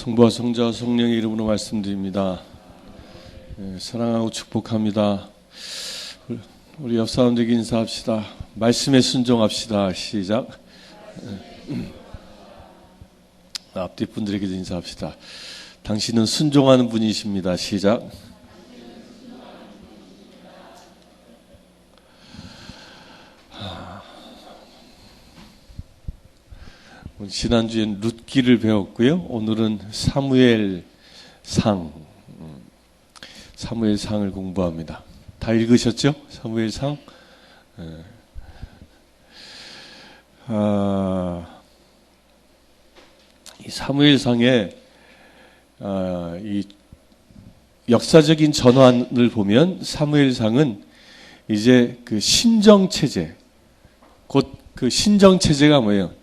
성부와 성자와 성령의 이름으로 말씀드립니다. 사랑하고 축복합니다. 우리 옆 사람들에게 인사합시다. 말씀에 순종합시다. 시작. 앞뒤 분들에게도 인사합시다. 당신은 순종하는 분이십니다. 시작. 지난주엔 룻기를 배웠고요. 오늘은 사무엘상을 공부합니다. 다 읽으셨죠? 사무엘상. 이 사무엘상의 이 역사적인 전환을 보면 사무엘상은 이제 그 신정체제, 곧 그 신정체제가 뭐예요?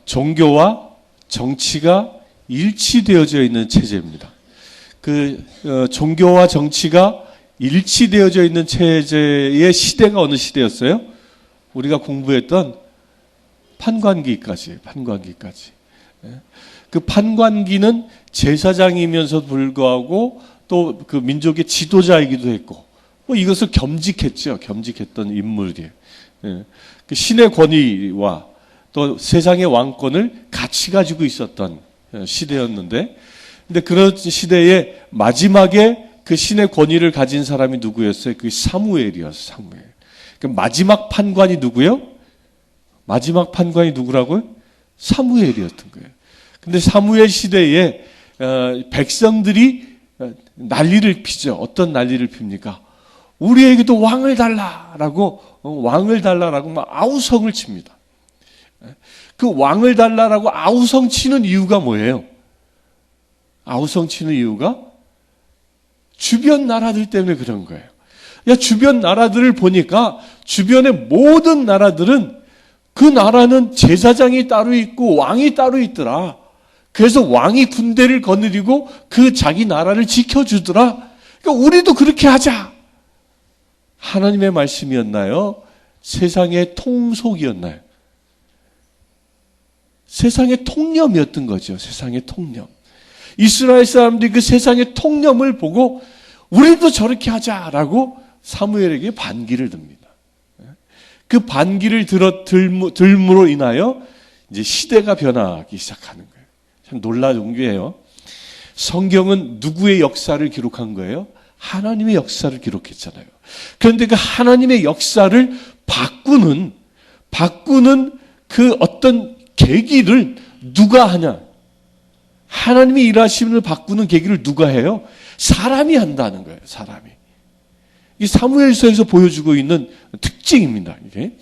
종교와 정치가 일치되어져 있는 체제입니다. 종교와 정치가 일치되어져 있는 체제의 시대가 어느 시대였어요? 우리가 공부했던 판관기까지. 그 판관기는 제사장이면서 불구하고 또 그 민족의 지도자이기도 했고, 이것을 겸직했던 인물이에요. 그 신의 권위와 또 세상의 왕권을 같이 가지고 있었던 시대였는데, 근데 그런 시대에 마지막에 그 신의 권위를 가진 사람이 누구였어요? 그 사무엘이었어요. 사무엘. 그 마지막 판관이 누구요? 마지막 판관이 누구라고요? 사무엘이었던 거예요. 근데 사무엘 시대에 백성들이 난리를 피죠. 어떤 난리를 핍니까? 우리에게도 왕을 달라라고 막 아우성을 칩니다. 그 왕을 달라라고 아우성 치는 이유가 뭐예요? 아우성 치는 이유가 주변 나라들 때문에 그런 거예요. 주변 나라들을 보니까 주변의 모든 나라들은 그 나라는 제사장이 따로 있고 왕이 따로 있더라. 그래서 왕이 군대를 거느리고 그 자기 나라를 지켜주더라. 그러니까 우리도 그렇게 하자. 하나님의 말씀이었나요? 세상의 통속이었나요? 세상의 통념이었던 거죠. 세상의 통념. 이스라엘 사람들이 그 세상의 통념을 보고 우리도 저렇게 하자라고 사무엘에게 반기를 듭니다. 그 반기를 들므로 인하여 이제 시대가 변하기 시작하는 거예요. 참 놀라운 게요. 성경은 누구의 역사를 기록한 거예요? 하나님의 역사를 기록했잖아요. 그런데 그 하나님의 역사를 바꾸는 그 어떤 계기를 누가 하냐? 하나님이 일하심을 바꾸는 계기를 누가 해요? 사람이 한다는 거예요. 사람이. 이 사무엘서에서 보여주고 있는 특징입니다. 이게.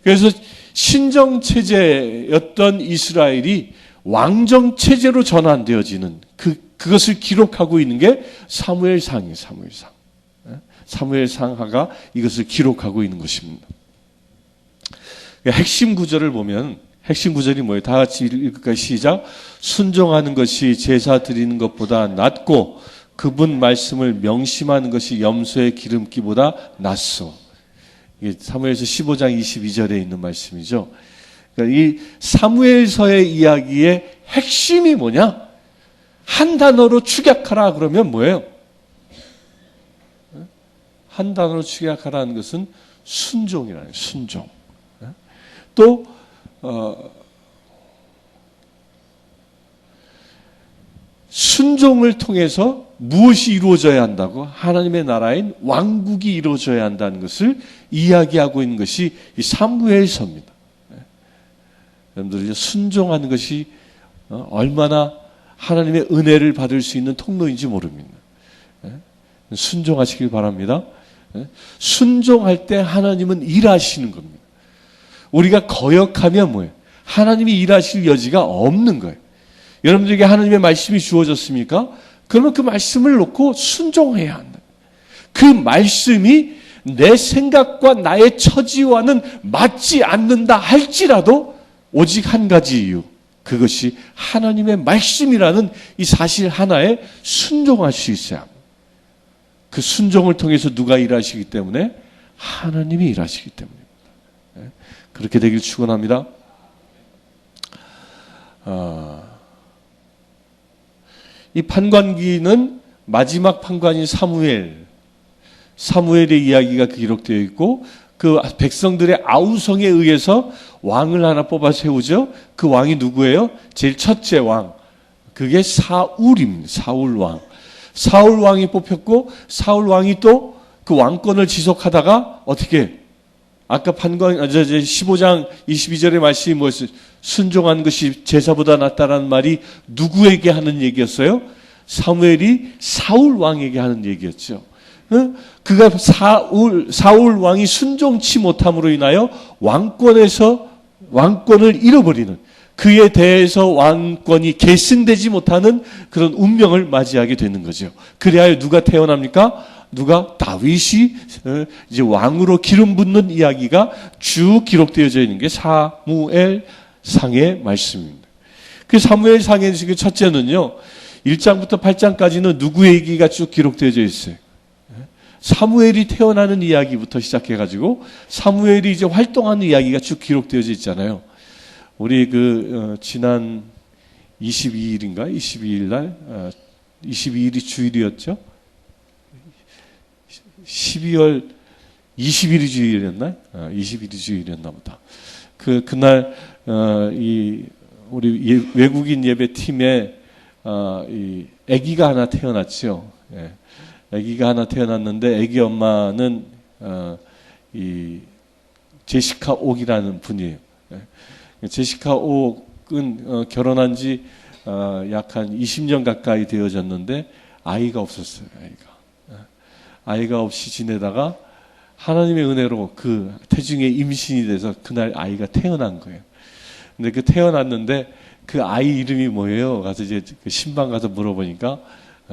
그래서 신정체제였던 이스라엘이 왕정체제로 전환되어지는 그것을 기록하고 있는 게 사무엘상이에요. 사무엘상하가 이것을 기록하고 있는 것입니다. 핵심 구절을 보면 핵심 구절이 뭐예요? 다 같이 읽을까요? 시작. 순종하는 것이 제사 드리는 것보다 낫고 그분 말씀을 명심하는 것이 염소의 기름기보다 낫소. 이게 사무엘서 15장 22절에 있는 말씀이죠. 그러니까 이 사무엘서의 이야기의 핵심이 뭐냐? 한 단어로 축약하라 그러면 뭐예요? 한 단어로 축약하라는 것은 순종이라는 거예요. 순종. 또 순종을 통해서 무엇이 이루어져야 한다고? 하나님의 나라인 왕국이 이루어져야 한다는 것을 이야기하고 있는 것이 이 사무엘서입니다. 여러분들 순종하는 것이 얼마나 하나님의 은혜를 받을 수 있는 통로인지 모릅니다. 순종하시길 바랍니다. 순종할 때 하나님은 일하시는 겁니다. 우리가 거역하면 뭐예요? 하나님이 일하실 여지가 없는 거예요. 여러분들에게 하나님의 말씀이 주어졌습니까? 그러면 그 말씀을 놓고 순종해야 한다. 그 말씀이 내 생각과 나의 처지와는 맞지 않는다 할지라도 오직 한 가지 이유. 그것이 하나님의 말씀이라는 이 사실 하나에 순종할 수 있어야 합니다. 그 순종을 통해서 누가 일하시기 때문에? 하나님이 일하시기 때문입니다. 그렇게 되길 축원합니다. 이 판관기는 마지막 판관인 사무엘의 이야기가 기록되어 있고 그 백성들의 아우성에 의해서 왕을 하나 뽑아 세우죠. 그 왕이 누구예요? 제일 첫째 왕. 그게 사울입니다. 사울 왕. 사울 왕이 뽑혔고 사울 왕이 또 그 왕권을 지속하다가 어떻게 아까 15장 22절의 말씀이 뭐였어요? 순종한 것이 제사보다 낫다라는 말이 누구에게 하는 얘기였어요? 사무엘이 사울 왕에게 하는 얘기였죠. 그가 사울 왕이 순종치 못함으로 인하여 왕권을 잃어버리는, 그에 대해서 왕권이 계승되지 못하는 그런 운명을 맞이하게 되는 거죠. 그래야 누가 태어납니까? 다윗이 이제 왕으로 기름 붓는 이야기가 쭉 기록되어져 있는 게 사무엘상의 말씀입니다. 그 사무엘상의 첫째는요, 1장부터 8장까지는 누구의 얘기가 쭉 기록되어져 있어요? 사무엘이 태어나는 이야기부터 시작해가지고 사무엘이 이제 활동하는 이야기가 쭉 기록되어져 있잖아요. 우리 지난 22일인가? 22일 날, 22일이 주일이었죠? 12월 20일이 주일이었나요? 20일이 주일이었나 보다. 그날, 우리 외국인 예배팀에, 이 아기가 하나 태어났죠. 예. 아기가 하나 태어났는데, 아기 엄마는, 이 제시카 옥이라는 분이에요. 예. 제시카 옥은 결혼한 지 약 한 20년 가까이 되어졌는데 아이가 없었어요. 아이가 없이 지내다가 하나님의 은혜로 그 태중에 임신이 돼서 그날 아이가 태어난 거예요. 근데 태어났는데 그 아이 이름이 뭐예요? 가서 이제 신방 가서 물어보니까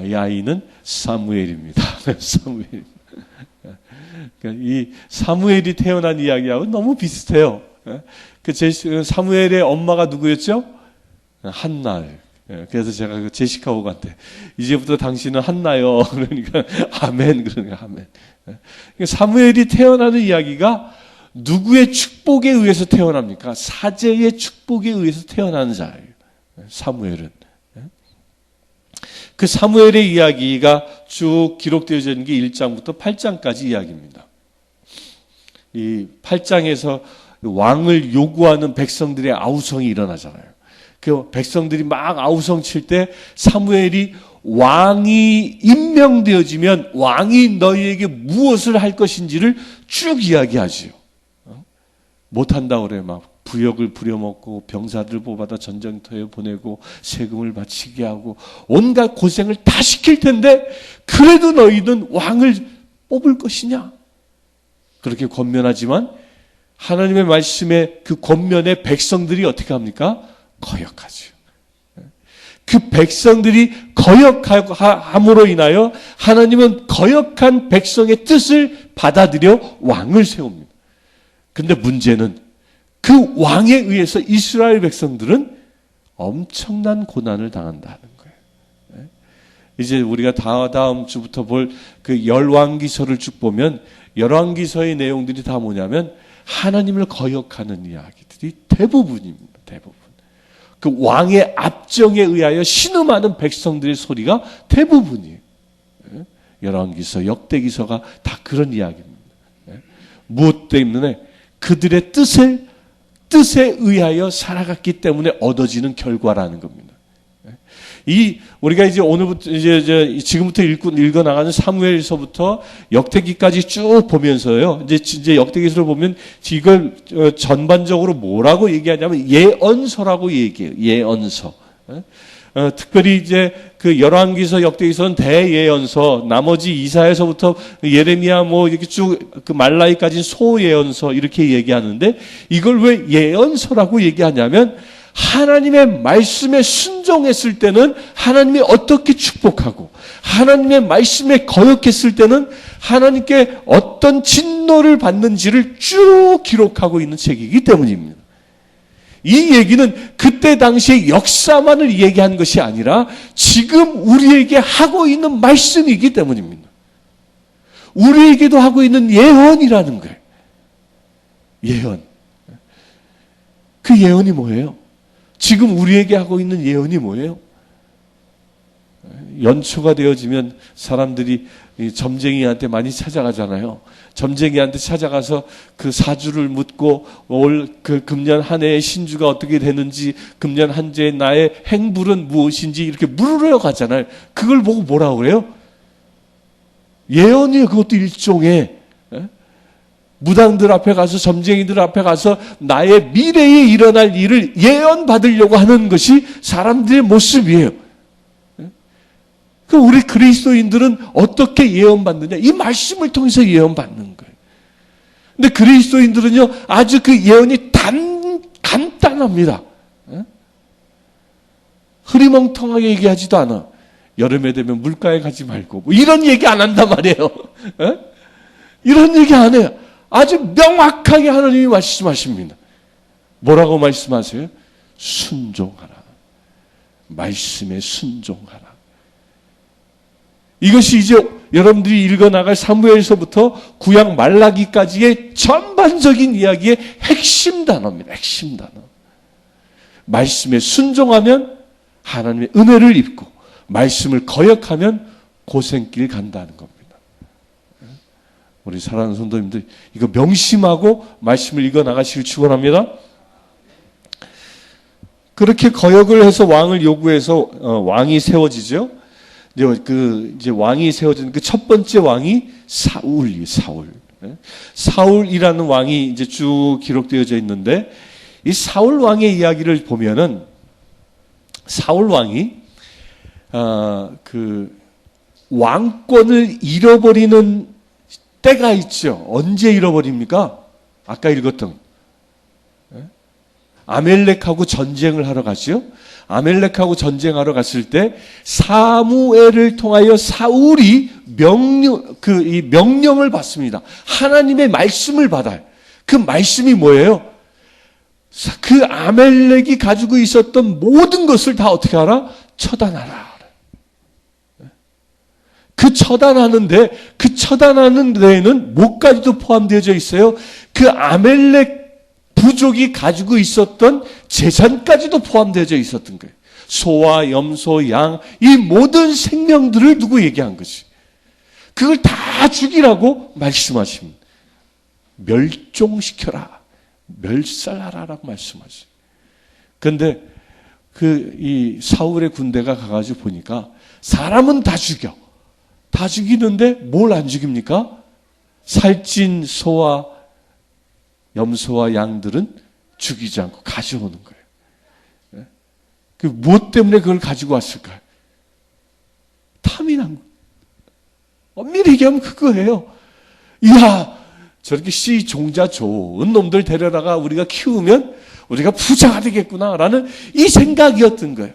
이 아이는 사무엘입니다. 사무엘. 이 사무엘이 태어난 이야기하고 너무 비슷해요. 사무엘의 엄마가 누구였죠? 한날. 그래서 제가 제시카 옥한테 이제부터 당신은 한나요. 그러니까 아멘. 그러니까 아멘. 사무엘이 태어나는 이야기가 누구의 축복에 의해서 태어납니까? 사제의 축복에 의해서 태어나는 자예요. 사무엘은. 그 사무엘의 이야기가 쭉 기록되어져 있는 게 1장부터 8장까지 이야기입니다. 이 8장에서 왕을 요구하는 백성들의 아우성이 일어나잖아요. 그 백성들이 막 아우성 칠 때 사무엘이 왕이 임명되어지면 왕이 너희에게 무엇을 할 것인지를 쭉 이야기하지요. 못한다고 그래요. 막 부역을 부려먹고 병사들 뽑아다 전쟁터에 보내고 세금을 바치게 하고 온갖 고생을 다 시킬 텐데 그래도 너희는 왕을 뽑을 것이냐? 그렇게 권면하지만 하나님의 말씀에 그 권면에 백성들이 어떻게 합니까? 거역하죠. 그 백성들이 거역함으로 인하여 하나님은 거역한 백성의 뜻을 받아들여 왕을 세웁니다. 근데 문제는 그 왕에 의해서 이스라엘 백성들은 엄청난 고난을 당한다는 거예요. 이제 우리가 다음 주부터 볼 그 열왕기서를 쭉 보면 열왕기서의 내용들이 다 뭐냐면 하나님을 거역하는 이야기들이 대부분입니다. 대부분. 그 왕의 압정에 의하여 신음하는 백성들의 소리가 대부분이에요. 열왕기서, 역대기서가 다 그런 이야기입니다. 무엇 때문에? 그들의 뜻에 의하여 살아갔기 때문에 얻어지는 결과라는 겁니다. 우리가 이제 오늘부터 지금부터 읽어 나가는 사무엘서부터 역대기까지 쭉 보면서요. 이제 역대기서를 보면 이걸 전반적으로 뭐라고 얘기하냐면 예언서라고 얘기해요. 예언서. 특별히 이제 그 열왕기서, 역대기서는 대예언서, 나머지 이사야서부터 예레미야 이렇게 쭉 그 말라기까지 소예언서 이렇게 얘기하는데 이걸 왜 예언서라고 얘기하냐면 하나님의 말씀에 순종했을 때는 하나님이 어떻게 축복하고 하나님의 말씀에 거역했을 때는 하나님께 어떤 진노를 받는지를 쭉 기록하고 있는 책이기 때문입니다. 이 얘기는 그때 당시의 역사만을 얘기한 것이 아니라 지금 우리에게 하고 있는 말씀이기 때문입니다. 우리에게도 하고 있는 예언이라는 거예요. 예언. 그 예언이 뭐예요? 지금 우리에게 하고 있는 예언이 뭐예요? 연초가 되어지면 사람들이 이 점쟁이한테 많이 찾아가잖아요. 점쟁이한테 찾아가서 그 사주를 묻고 올 그 금년 한 해의 신주가 어떻게 되는지, 금년 한 해의 나의 행불은 무엇인지 이렇게 물으러 가잖아요. 그걸 보고 뭐라고 그래요? 예언이에요. 그것도 일종의. 무당들 앞에 가서, 점쟁이들 앞에 가서 나의 미래에 일어날 일을 예언 받으려고 하는 것이 사람들의 모습이에요. 그럼 우리 그리스도인들은 어떻게 예언받느냐? 이 말씀을 통해서 예언받는 거예요. 근데 그리스도인들은요, 아주 그 예언이 간단합니다. 흐리멍텅하게 얘기하지도 않아. 여름에 되면 물가에 가지 말고, 뭐 이런 얘기 안 한단 말이에요. 이런 얘기 안 해요. 아주 명확하게 하나님이 말씀하십니다. 뭐라고 말씀하세요? 순종하라. 말씀에 순종하라. 이것이 이제 여러분들이 읽어나갈 사무엘서부터 구약 말라기까지의 전반적인 이야기의 핵심 단어입니다. 핵심 단어. 말씀에 순종하면 하나님의 은혜를 입고, 말씀을 거역하면 고생길 간다는 겁니다. 우리 사랑하는 성도님들, 이거 명심하고 말씀을 읽어나가시길 축원합니다. 그렇게 거역을 해서 왕을 요구해서 왕이 세워지죠. 이제 왕이 세워지는 그 첫 번째 왕이 사울. 사울이라는 왕이 이제 쭉 기록되어져 있는데, 이 사울 왕의 이야기를 보면은 사울 왕이 그 왕권을 잃어버리는 때가 있죠. 언제 잃어버립니까? 아까 읽었던 아멜렉하고 전쟁을 하러 가죠. 아멜렉하고 전쟁하러 갔을 때 사무엘을 통하여 사울이 이 명령을 받습니다. 하나님의 말씀을 받아요. 그 말씀이 뭐예요? 그 아멜렉이 가지고 있었던 모든 것을 다 어떻게 하라? 처단하라. 그 처단하는 데에는 뭐까지도 포함되어져 있어요? 그 아멜렉 부족이 가지고 있었던 재산까지도 포함되어져 있었던 거예요. 소와 염소, 양, 이 모든 생명들을 두고 얘기한 거지. 그걸 다 죽이라고 말씀하십니다. 멸종시켜라. 멸살하라라고 말씀하세요. 그런데 이 사울의 군대가 가가지고 보니까 사람은 다 죽여. 다 죽이는데 뭘 안 죽입니까? 살찐 소와 염소와 양들은 죽이지 않고 가져오는 거예요. 그 무엇 때문에 그걸 가지고 왔을까요? 탐이 난 거예요. 엄밀히 얘기하면 그거예요. 이야, 저렇게 씨 종자 좋은 놈들 데려다가 우리가 키우면 우리가 부자가 되겠구나라는 이 생각이었던 거예요.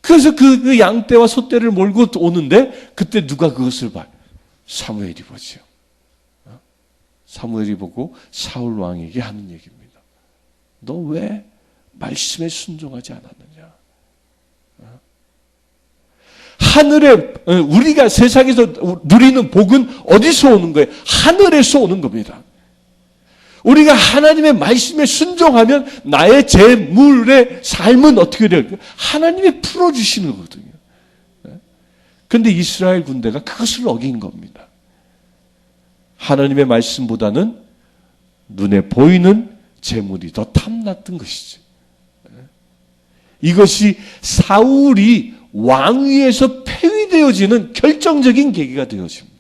그래서 그 양떼와 소떼를 몰고 오는데 그때 누가 그것을 봐요? 사무엘이 보죠. 사무엘이 보고 사울 왕에게 하는 얘기입니다. 너 왜 말씀에 순종하지 않았느냐? 하늘에, 우리가 세상에서 누리는 복은 어디서 오는 거예요? 하늘에서 오는 겁니다. 우리가 하나님의 말씀에 순종하면 나의 재물의 삶은 어떻게 될까요? 하나님이 풀어주시는 거거든요. 그런데 이스라엘 군대가 그것을 어긴 겁니다. 하나님의 말씀보다는 눈에 보이는 재물이 더 탐났던 것이죠. 이것이 사울이 왕위에서 폐위되어지는 결정적인 계기가 되어집니다.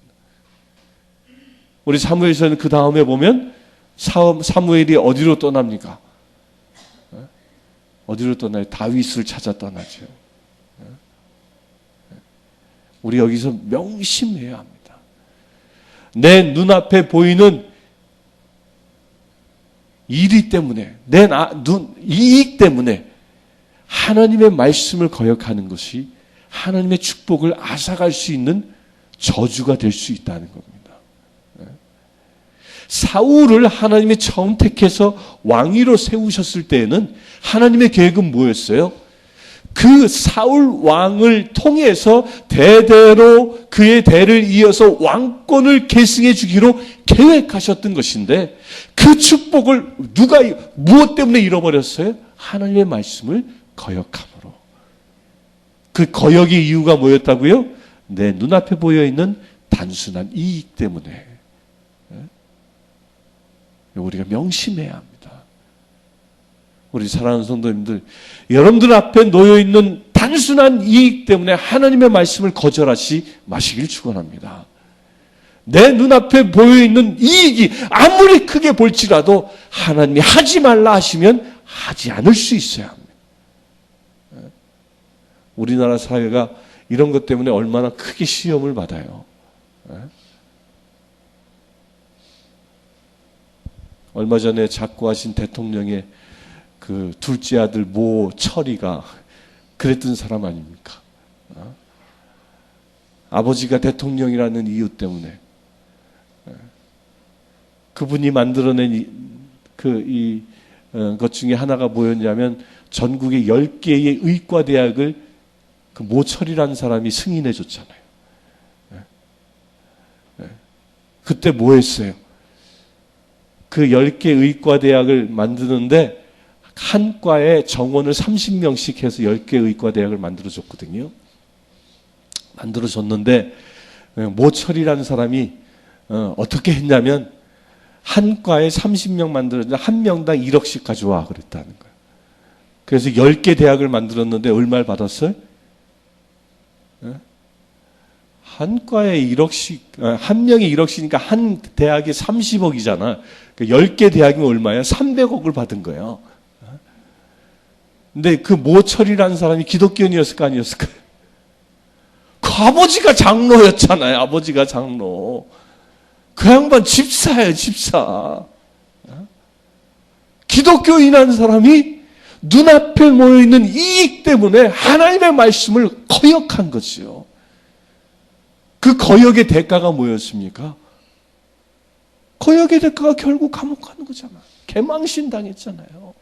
우리 사무엘서는 그 다음에 보면 사무엘이 어디로 떠납니까? 어디로 떠나요? 다윗을 찾아 떠나죠. 우리 여기서 명심해야 합니다. 내 눈앞에 보이는 일이 때문에, 이익 때문에 하나님의 말씀을 거역하는 것이 하나님의 축복을 앗아갈 수 있는 저주가 될 수 있다는 겁니다. 사울을 하나님이 처음 택해서 왕위로 세우셨을 때에는 하나님의 계획은 뭐였어요? 그 사울 왕을 통해서 대대로 그의 대를 이어서 왕권을 계승해 주기로 계획하셨던 것인데, 그 축복을 무엇 때문에 잃어버렸어요? 하나님의 말씀을 거역함으로. 그 거역의 이유가 뭐였다고요? 내 눈앞에 보여있는 단순한 이익 때문에. 우리가 명심해야 합니다. 우리 사랑하는 성도님들, 여러분들 앞에 놓여있는 단순한 이익 때문에 하나님의 말씀을 거절하지 마시길 축원합니다. 내 눈앞에 보여있는 이익이 아무리 크게 볼지라도 하나님이 하지 말라 하시면 하지 않을 수 있어야 합니다. 우리나라 사회가 이런 것 때문에 얼마나 크게 시험을 받아요. 얼마 전에 작고하신 대통령의 그 둘째 아들 모 철이가 그랬던 사람 아닙니까? 아버지가 대통령이라는 이유 때문에 그분이 만들어낸 것 중에 하나가 뭐였냐면 전국의 10개의 의과대학을 그 모철이라는 사람이 승인해 줬잖아요. 그때 뭐 했어요? 그 10개 의과대학을 만드는데 한 과에 정원을 30명씩 해서 10개 의과대학을 만들어줬거든요. 만들어줬는데 모철이라는 사람이 어떻게 했냐면 한 과에 30명 만들었는데 한 명당 1억씩 가져와 그랬다는 거예요. 그래서 10개 대학을 만들었는데 얼마를 받았어요? 한 과에 1억씩, 한 명이 1억씩이니까 한 대학에 30억이잖아. 10개 대학이면 얼마야? 300억을 받은 거예요. 근데 그 모철이라는 사람이 기독교인이었을까 아니었을까요? 그 아버지가 장로였잖아요. 아버지가 장로. 그 양반 집사예요, 집사. 기독교인이라는 사람이 눈앞에 모여있는 이익 때문에 하나님의 말씀을 거역한 거지요. 그 거역의 대가가 뭐였습니까? 거역의 대가가 결국 감옥 가는 거잖아. 개망신 당했잖아요.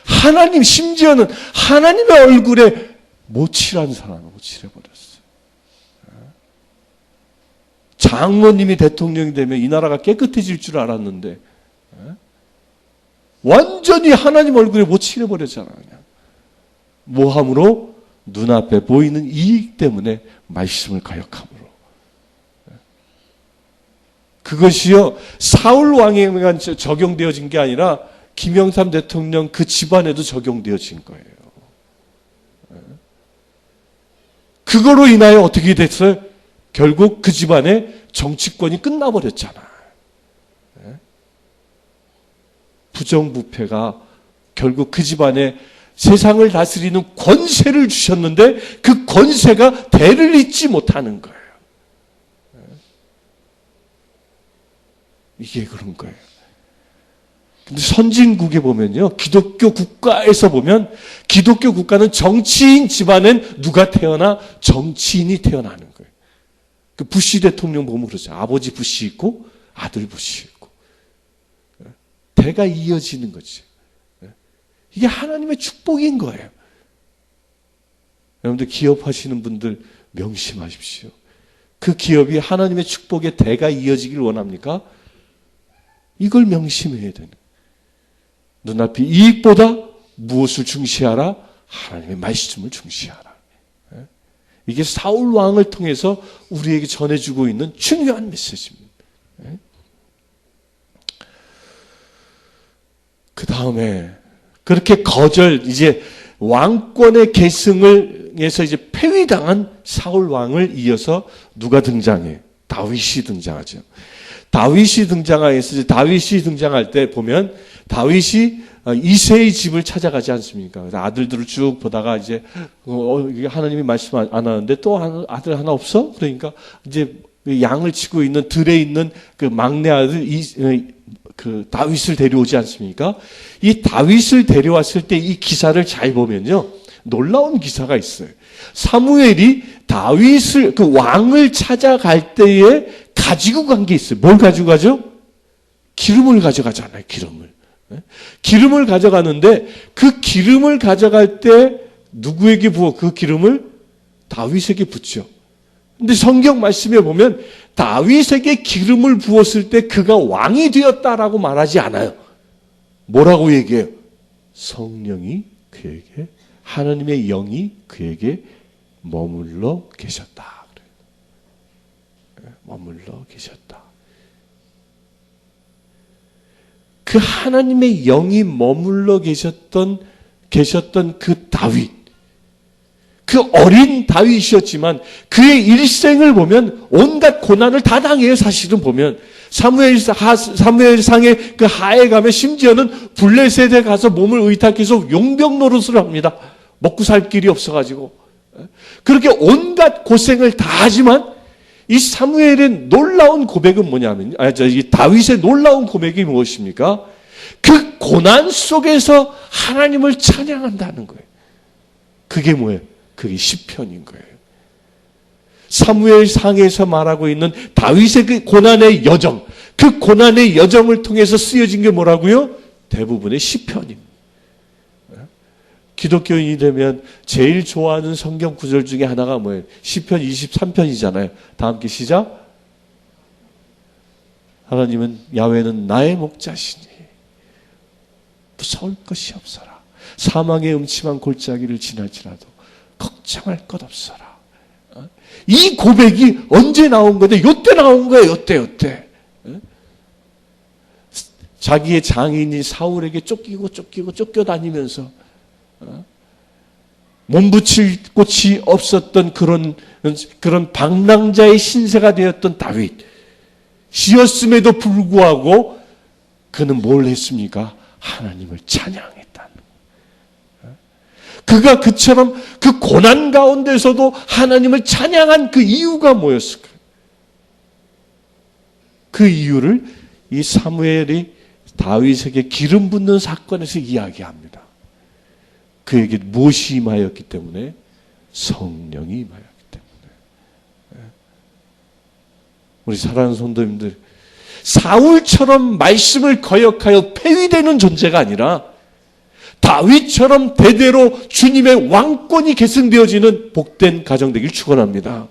하나님, 심지어는 하나님의 얼굴에 모칠한 사람을 모칠해버렸어요. 장로님이 대통령이 되면 이 나라가 깨끗해질 줄 알았는데 완전히 하나님 얼굴에 모칠해버렸잖아요. 그냥. 모함으로 눈앞에 보이는 이익 때문에 말씀을 가역함으로. 그것이요 사울 왕에만 적용되어진 게 아니라 김영삼 대통령 그 집안에도 적용되어진 거예요. 그거로 인하여 어떻게 됐어요? 결국 그 집안의 정치권이 끝나버렸잖아. 부정부패가 결국 그 집안에 세상을 다스리는 권세를 주셨는데 그 권세가 대를 잇지 못하는 거예요. 이게 그런 거예요. 근데 선진국에 보면요, 기독교 국가에서 보면 기독교 국가는 정치인 집안엔 누가 태어나? 정치인이 태어나는 거예요. 그 부시 대통령 보면 그러죠. 아버지 부시 있고 아들 부시 있고 대가 이어지는 거지. 이게 하나님의 축복인 거예요. 여러분들 기업하시는 분들 명심하십시오. 그 기업이 하나님의 축복의 대가 이어지길 원합니까? 이걸 명심해야 되는. 눈앞이 이익보다 무엇을 중시하라? 하나님의 말씀을 중시하라. 이게 사울 왕을 통해서 우리에게 전해주고 있는 중요한 메시지입니다. 그 다음에 그렇게 이제 왕권의 계승에서 이제 폐위당한 사울 왕을 이어서 누가 등장해? 다윗이 등장하죠. 다윗이 등장할 때 보면 다윗이 이새의 집을 찾아가지 않습니까? 그래서 아들들을 쭉 보다가 이제 하나님이 말씀 안 하는데 또 아들 하나 없어? 그러니까 이제 양을 치고 있는 들에 있는 그 막내 아들 그 다윗을 데려오지 않습니까? 이 다윗을 데려왔을 때 이 기사를 잘 보면요, 놀라운 기사가 있어요. 사무엘이 다윗을 그 왕을 찾아갈 때에 가지고 간 게 있어요. 뭘 가지고 가죠? 기름을 가져가잖아요. 기름을 가져가는데 그 기름을 가져갈 때 누구에게 부어? 그 기름을 다윗에게 붓죠. 근데 성경 말씀에 보면 다윗에게 기름을 부었을 때 그가 왕이 되었다라고 말하지 않아요. 뭐라고 얘기해요? 성령이 그에게 하나님의 영이 그에게 머물러 계셨다. 머물러 계셨다. 그 하나님의 영이 머물러 계셨던 그 다윗, 그 어린 다윗이었지만 그의 일생을 보면 온갖 고난을 다 당해요. 사실은 보면 사무엘상의 그 하에 가면 심지어는 블레셋에 가서 몸을 의탁해서 용병 노릇을 합니다. 먹고 살 길이 없어가지고 그렇게 온갖 고생을 다 하지만 이 사무엘의 놀라운 고백은 뭐냐면, 이 다윗의 놀라운 고백이 무엇입니까? 그 고난 속에서 하나님을 찬양한다는 거예요. 그게 뭐예요? 그게 시편인 거예요. 사무엘상에서 말하고 있는 다윗의 그 고난의 여정, 그 고난의 여정을 통해서 쓰여진 게 뭐라고요? 대부분의 시편입니다. 기독교인이 되면 제일 좋아하는 성경 구절 중에 하나가 뭐예요? 시편 23편이잖아요. 다 함께 시작. 하나님은 야훼는 나의 목자시니 무서울 것이 없어라. 사망의 음침한 골짜기를 지날지라도 걱정할 것 없어라. 이 고백이 언제 나온 건데? 요때 나온 거예요. 요때. 자기의 장인이 사울에게 쫓겨다니면서 몸붙일 곳이 없었던 그런 방랑자의 신세가 되었던 다윗이었음에도 불구하고 그는 뭘 했습니까? 하나님을 찬양했다는 거예요. 그가 그처럼 그 고난 가운데서도 하나님을 찬양한 그 이유가 뭐였을까요? 그 이유를 이 사무엘이 다윗에게 기름 붓는 사건에서 이야기합니다. 그에게 무엇이 임하였기 때문에? 성령이 임하였기 때문에. 우리 사랑하는 성도님들, 사울처럼 말씀을 거역하여 폐위되는 존재가 아니라 다윗처럼 대대로 주님의 왕권이 계승되어지는 복된 가정 되길 축원합니다.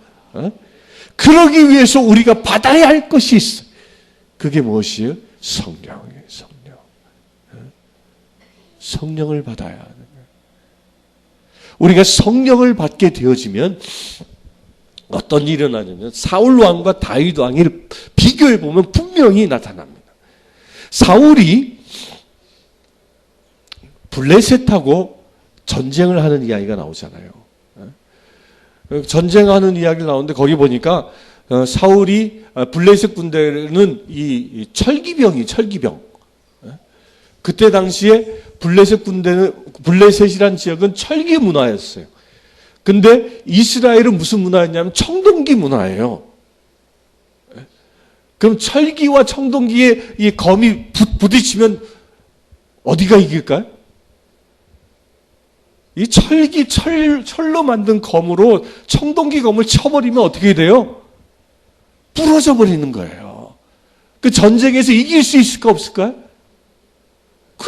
그러기 위해서 우리가 받아야 할 것이 있어요. 그게 무엇이에요? 성령이에요. 성령을 받아야 하는 거예요. 우리가 성령을 받게 되어지면 어떤 일이 일어나냐면 사울 왕과 다윗 왕을 비교해 보면 분명히 나타납니다. 사울이 블레셋하고 전쟁을 하는 이야기가 나오잖아요. 전쟁하는 이야기가 나오는데 거기 보니까 사울이 블레셋 군대는 이 철기병. 그때 당시에 블레셋이란 지역은 철기 문화였어요. 근데 이스라엘은 무슨 문화였냐면 청동기 문화예요. 그럼 철기와 청동기의 이 검이 부딪히면 어디가 이길까요? 이 철로 만든 검으로 청동기 검을 쳐버리면 어떻게 돼요? 부러져 버리는 거예요. 그 전쟁에서 이길 수 있을까 없을까요?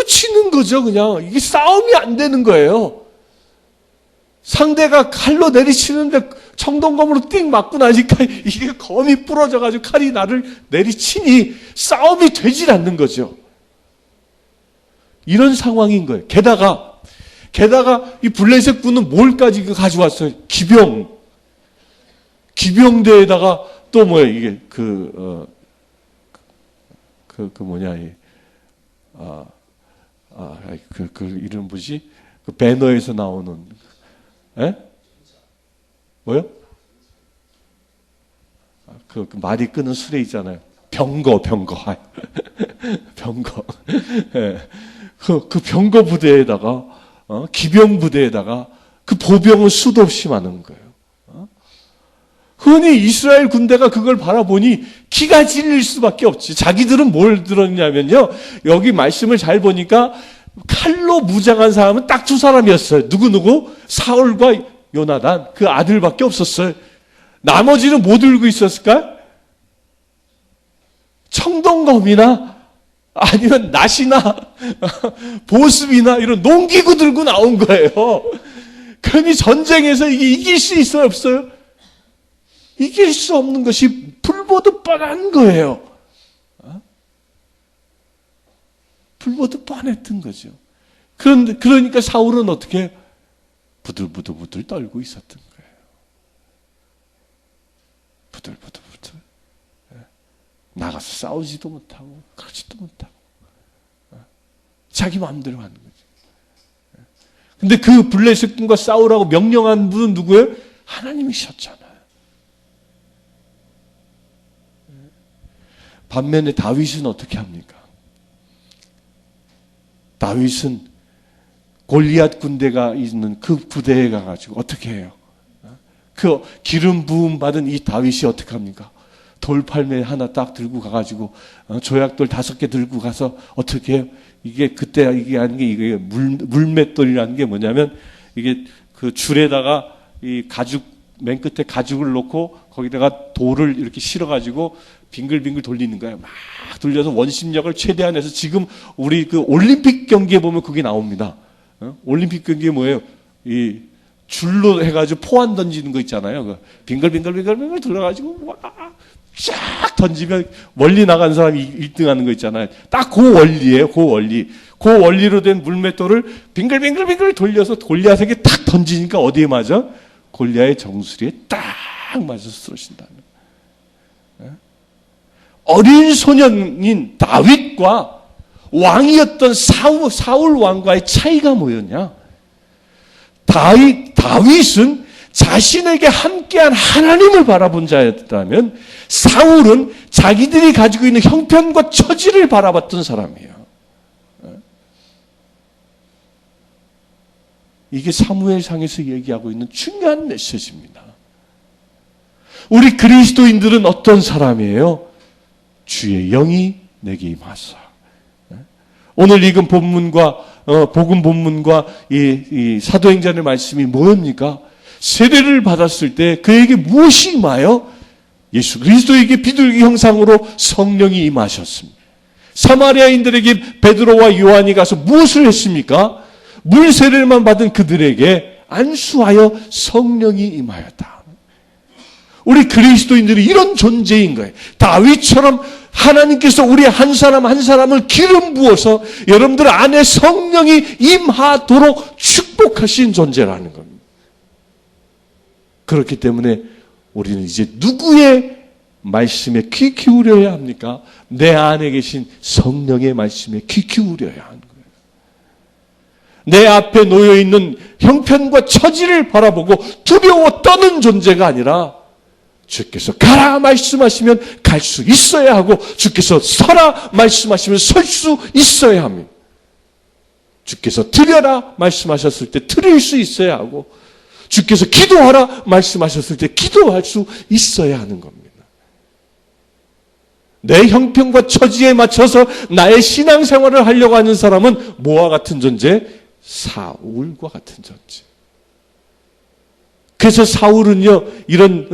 치는 거죠, 그냥. 이게 싸움이 안 되는 거예요. 상대가 칼로 내리치는데 청동검으로 띵 맞고 나니까 이게 검이 부러져가지고 칼이 나를 내리치니 싸움이 되질 않는 거죠. 이런 상황인 거예요. 게다가 이 블레셋 군은 뭘까지 가져왔어요? 기병대에다가 또 뭐야, 이게, 그 이름 뭐지? 그 배너에서 나오는, 뭐요? 그 말이 끄는 수레 있잖아요. 병거. 예. 그 병거 부대에다가, 기병 부대에다가 그 보병은 수도 없이 많은 거예요. 흔히 이스라엘 군대가 그걸 바라보니 기가 질릴 수밖에 없지. 자기들은 뭘 들었냐면요. 여기 말씀을 잘 보니까 칼로 무장한 사람은 딱 두 사람이었어요. 누구? 사울과 요나단. 그 아들밖에 없었어요. 나머지는 뭐 들고 있었을까? 청동검이나 아니면 낫이나 보습이나 이런 농기구 들고 나온 거예요. 그러니 전쟁에서 이게 이길 수 있어요, 없어요? 이길 수 없는 것이 불보듯 뻔한 거예요. 불보듯 뻔했던 거죠. 그러니까 사울은 어떻게? 부들부들 떨고 있었던 거예요. 부들부들. 나가서 싸우지도 못하고 그러지도 못하고 자기 마음대로 하는 거죠. 근데 그 블레셋군과 싸우라고 명령한 분은 누구예요? 하나님이셨잖아요. 반면에 다윗은 어떻게 합니까? 다윗은 골리앗 군대가 있는 그 부대에 가가지고 어떻게 해요? 그 기름 부음 받은 이 다윗이 어떻게 합니까? 돌팔매 하나 딱 들고 가가지고 조약돌 5개 들고 가서 어떻게 해요? 이게 그때 이게 아닌 게 이게 물맷돌이라는 게 뭐냐면 이게 그 줄에다가 이 가죽 맨 끝에 가죽을 놓고 거기다가 돌을 이렇게 실어가지고 빙글빙글 돌리는 거예요. 막 돌려서 원심력을 최대한 해서 지금 우리 그 올림픽 경기에 보면 그게 나옵니다. 올림픽 경기에 뭐예요? 이 줄로 해가지고 포안 던지는 거 있잖아요. 그 빙글빙글 돌려가지고 쫙 던지면 멀리 나간 사람이 1등 하는 거 있잖아요. 딱 그 원리예요. 그 원리. 그 원리로 된 물맷돌을 빙글빙글 돌려서 골리앗에게 탁 던지니까 어디에 맞아? 골리앗의 정수리에 딱 맞아서 쓰러진다는 거예요. 어린 소년인 다윗과 왕이었던 사울 왕과의 차이가 뭐였냐? 다윗은 자신에게 함께한 하나님을 바라본 자였다면 사울은 자기들이 가지고 있는 형편과 처지를 바라봤던 사람이에요. 이게 사무엘상에서 얘기하고 있는 중요한 메시지입니다. 우리 그리스도인들은 어떤 사람이에요? 주의 영이 내게 임하사. 오늘 읽은 본문과 복음 본문과 이 사도행전의 말씀이 뭐입니까? 세례를 받았을 때 그에게 무엇이 임하여? 예수 그리스도에게 비둘기 형상으로 성령이 임하셨습니다. 사마리아인들에게 베드로와 요한이 가서 무엇을 했습니까? 물 세례만 받은 그들에게 안수하여 성령이 임하였다. 우리 그리스도인들이 이런 존재인 거예요. 다윗처럼 하나님께서 우리 한 사람 한 사람을 기름 부어서 여러분들 안에 성령이 임하도록 축복하신 존재라는 겁니다. 그렇기 때문에 우리는 이제 누구의 말씀에 귀 기울여야 합니까? 내 안에 계신 성령의 말씀에 귀 기울여야 하는 거예요. 내 앞에 놓여있는 형편과 처지를 바라보고 두려워 떠는 존재가 아니라 주께서 가라 말씀하시면 갈 수 있어야 하고 주께서 서라 말씀하시면 설 수 있어야 합니다. 주께서 드려라 말씀하셨을 때 드릴 수 있어야 하고 주께서 기도하라 말씀하셨을 때 기도할 수 있어야 하는 겁니다. 내 형편과 처지에 맞춰서 나의 신앙생활을 하려고 하는 사람은 뭐와 같은 존재? 사울과 같은 존재. 그래서 사울은요, 이런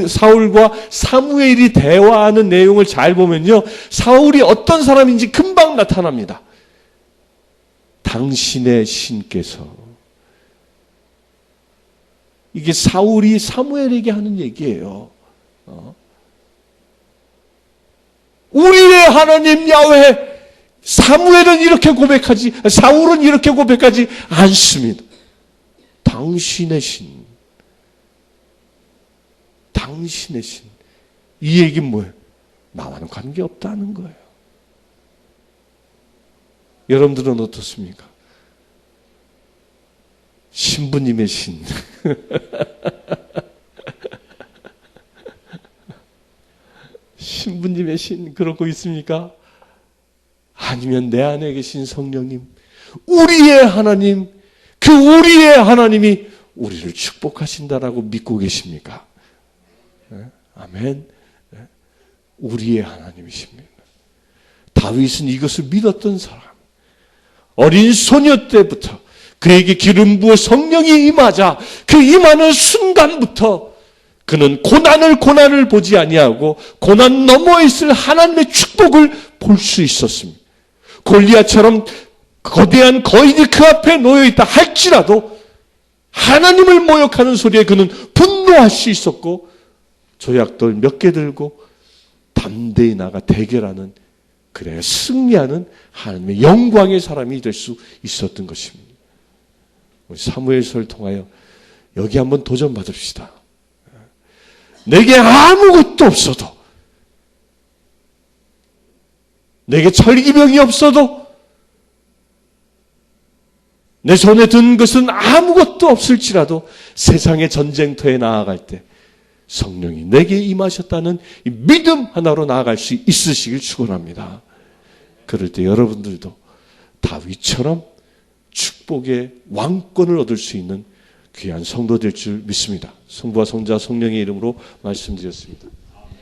사울과 사무엘이 대화하는 내용을 잘 보면요, 사울이 어떤 사람인지 금방 나타납니다. 당신의 신께서. 이게 사울이 사무엘에게 하는 얘기예요. 우리의 하나님 야훼. 사무엘은 이렇게 고백하지, 사울은 이렇게 고백하지 않습니다. 당신의 신. 당신의 신. 이 얘기는 뭐예요? 나와는 관계없다는 거예요. 여러분들은 어떻습니까? 신부님의 신. 신부님의 신 그러고 있습니까? 아니면 내 안에 계신 성령님, 우리의 하나님, 그 우리의 하나님이 우리를 축복하신다라고 믿고 계십니까? 아멘. 우리의 하나님이십니다. 다윗은 이것을 믿었던 사람. 어린 소녀 때부터 그에게 기름 부어 성령이 임하자 그 임하는 순간부터 그는 고난을 보지 아니하고 고난 너머에 있을 하나님의 축복을 볼 수 있었습니다. 골리앗처럼 거대한 거인이 그 앞에 놓여있다 할지라도 하나님을 모욕하는 소리에 그는 분노할 수 있었고 조약돌 몇 개 들고 담대히 나가 대결하는, 그래야 승리하는 하나님의 영광의 사람이 될 수 있었던 것입니다. 우리 사무엘서를 통하여 여기 한번 도전 받읍시다. 내게 아무것도 없어도, 내게 철기병이 없어도, 내 손에 든 것은 아무것도 없을지라도 세상의 전쟁터에 나아갈 때 성령이 내게 임하셨다는 이 믿음 하나로 나아갈 수 있으시길 축원합니다. 그럴 때 여러분들도 다윗처럼 축복의 왕권을 얻을 수 있는 귀한 성도 될 줄 믿습니다. 성부와 성자 성령의 이름으로 말씀드렸습니다.